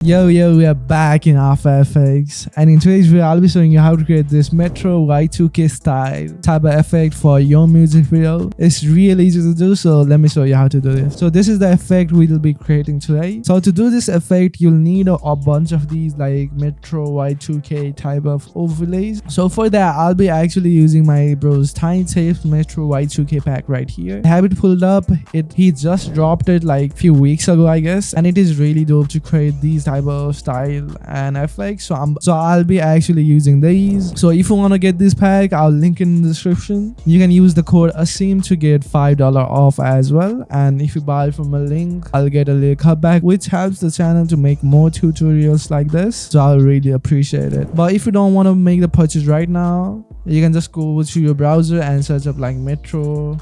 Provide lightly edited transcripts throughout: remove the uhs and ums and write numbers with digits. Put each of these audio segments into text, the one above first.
Yo, we are back in After Effects, and in today's video I'll be showing you how to create this Metro Y2K style type of effect for your music video. It's real easy to do, so let me show you how to do this. So this is the effect we will be creating today. So to do this effect you'll need a bunch of these like Metro Y2K type of overlays. So for that I'll be actually using my bro's Tiny Tapes Metro Y2K pack right here. I have it pulled up. He just dropped it like few weeks ago I guess, and it is really dope to create these type of style and effects. So I'll be actually using these. So if you want to get this pack, I'll link in the description. You can use the code ASIM to get $5 off as well, and if you buy from a link I'll get a little cutback, which helps the channel to make more tutorials like this, so I'll really appreciate it. But if you don't want to make the purchase right now, you can just go to your browser and search up like Metro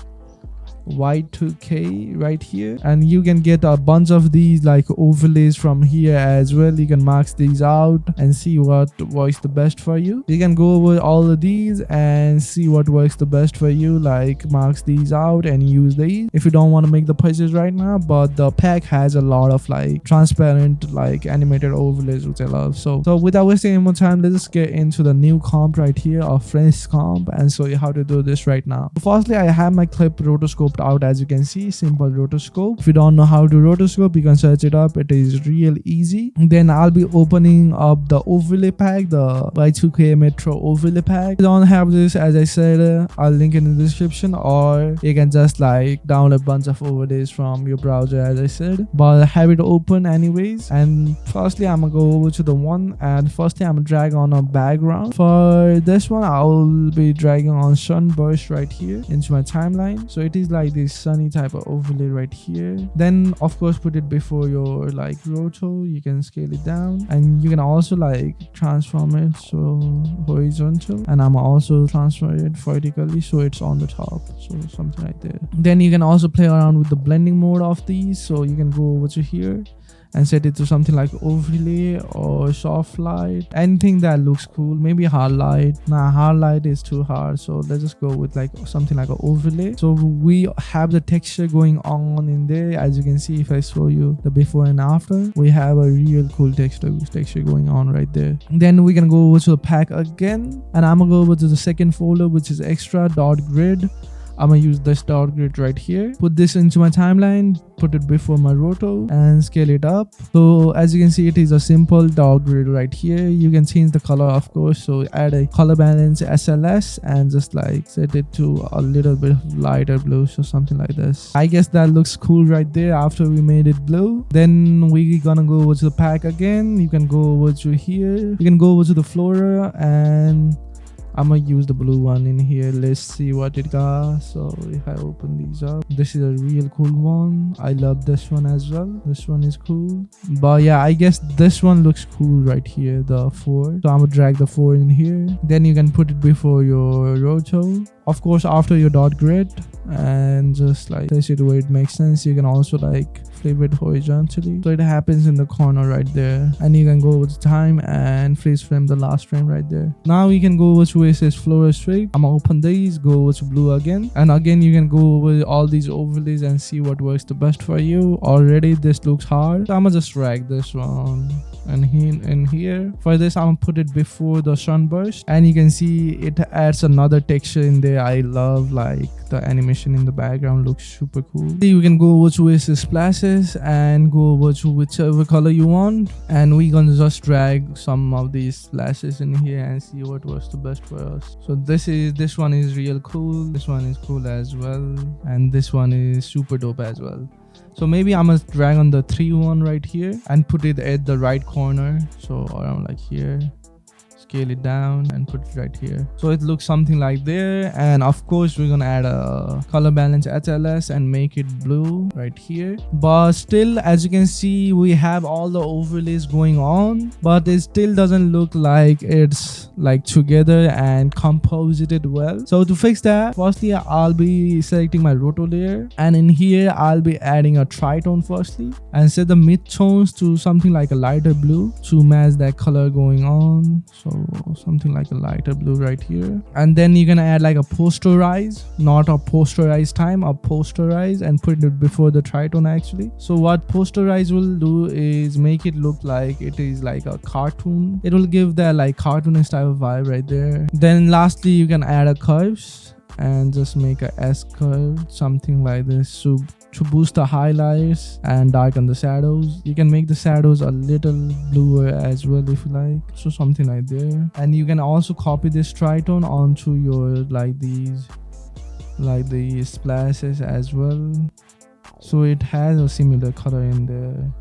Y2K right here, and you can get a bunch of these like overlays from here as well. You can mark these out and see what works the best for you. You can go over all of these and see what works the best for you, like mark these out and use these if you don't want to make the purchase right now. But the pack has a lot of like transparent like animated overlays which I love. So without wasting any more time, let's just get into the new comp right here, or French comp, and show you how to do this right now. Firstly, I have my clip rotoscoped out, as you can see, simple rotoscope. If you don't know how to rotoscope, you can search it up. It is real easy. Then I'll be opening up the overlay pack, the Y2K Metro overlay pack. If you don't have this, as I said, I'll link it in the description, or you can just like download a bunch of overlays from your browser, as I said. But have it open anyways. And firstly, I'm gonna go over to the one, and firstly I'm gonna drag on a background. For this one I'll be dragging on sunburst right here into my timeline, so it is like this sunny type of overlay right here. Then of course put it before your like roto. You can scale it down, and you can also like transform it so horizontal, and I'm also transfer it vertically so it's on the top, so something like that. Then you can also play around with the blending mode of these, so you can go over to here and set it to something like overlay or soft light, anything that looks cool. Maybe hard light. Nah, hard light is too hard, so let's just go with like something like an overlay. So we have the texture going on in there. As you can see, if I show you the before and after, we have a real cool texture going on right there. Then we can go over to the pack again, and I'm gonna go over to the second folder, which is extra dot grid. I'm gonna use this dot grid right here, put this into my timeline, put it before my roto, and scale it up. So as you can see, it is a simple dot grid right here. You can change the color, of course, so add a color balance SLS and just like set it to a little bit of lighter blue, so something like this. I guess that looks cool right there after we made it blue. Then we're gonna go over to the pack again. You can go over to here, you can go over to the Flora, and I'm gonna use the blue one in here. Let's see what it got. So if I open these up, this is a real cool one. I love this one as well. This one is cool. But yeah, I guess this one looks cool right here, the 4. So I'm gonna drag the 4 in here. Then you can put it before your roto, of course after your dot grid, and just like place it where it makes sense. You can also like flip it horizontally so it happens in the corner right there, and you can go with time and freeze frame the last frame right there. Now we can go over to where it says Flora Strip. I'm gonna open these, go over to blue again, and again you can go over all these overlays and see what works the best for you. Already this looks hard, so I'm gonna just drag this one and in here. For this I'm gonna put it before the sunburst, and you can see it adds another texture in there. I love like the animation in the background, looks super cool. You can go over to where it says splashes and go over to whichever color you want, and we're gonna just drag some of these splashes in here and see what works the best for us. So this one is real cool, this one is cool as well, and this one is super dope as well. So maybe I'm gonna drag on the 3 one right here and put it at the right corner, so around like here. Scale it down and put it right here, so it looks something like there. And of course we're gonna add a color balance HLS and make it blue right here. But still, as you can see, we have all the overlays going on, but it still doesn't look like it's like together and composited well. So to fix that, firstly I'll be selecting my roto layer, and in here I'll be adding a tritone firstly, and set the mid tones to something like a lighter blue to match that color going on. So So something like a lighter blue right here. And then you're gonna add like a posterize, not a posterize time, a posterize, and put it before the tritone actually. So what posterize will do is make it look like it is like a cartoon. It will give that like cartoonist type of vibe right there. Then lastly, you can add a curves and just make a S curve, something like this, to boost the highlights and darken the shadows. You can make the shadows a little bluer as well if you like, so something like there. And you can also copy this tritone onto your like these splashes as well, so it has a similar color in there.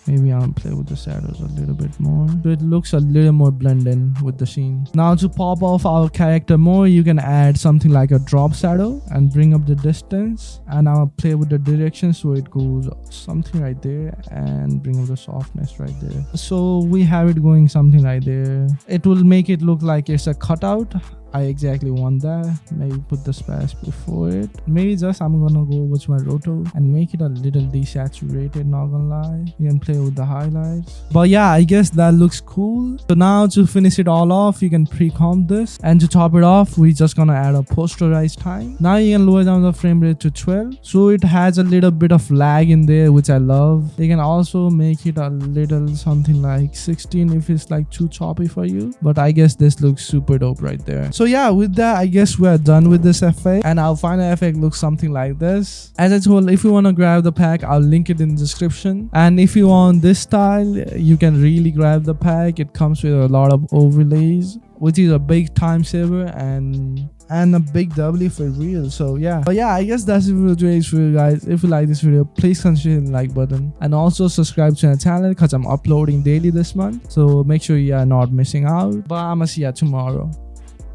Maybe I'll play with the shadows a little bit more, so it looks a little more blended with the scene. Now to pop off our character more, you can add something like a drop shadow and bring up the distance, and I'll play with the direction so it goes something right there and bring up the softness right there. So we have it going something right there. It will make it look like it's a cutout. I exactly want that. Maybe put the splash before it. Maybe just I'm gonna go with my roto and make it a little desaturated, not gonna lie. You can play with the highlights. But yeah, I guess that looks cool. So now to finish it all off, you can pre-comp this, and to top it off, we're just gonna add a posterize time. Now you can lower down the frame rate to 12, so it has a little bit of lag in there, which I love. You can also make it a little something like 16 if it's like too choppy for you, but I guess this looks super dope right there. So yeah, with that, I guess we're done with this effect, and our final effect looks something like this. As I told, if you want to grab the pack, I'll link it in the description. And if you want this style, you can really grab the pack. It comes with a lot of overlays, which is a big time saver and a big W for real. So yeah, but yeah, I guess that's it for today's video, guys. If you like this video, please consider the like button and also subscribe to the channel because I'm uploading daily this month, so make sure you are not missing out. But I'ma see ya tomorrow.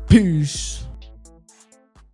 Peace.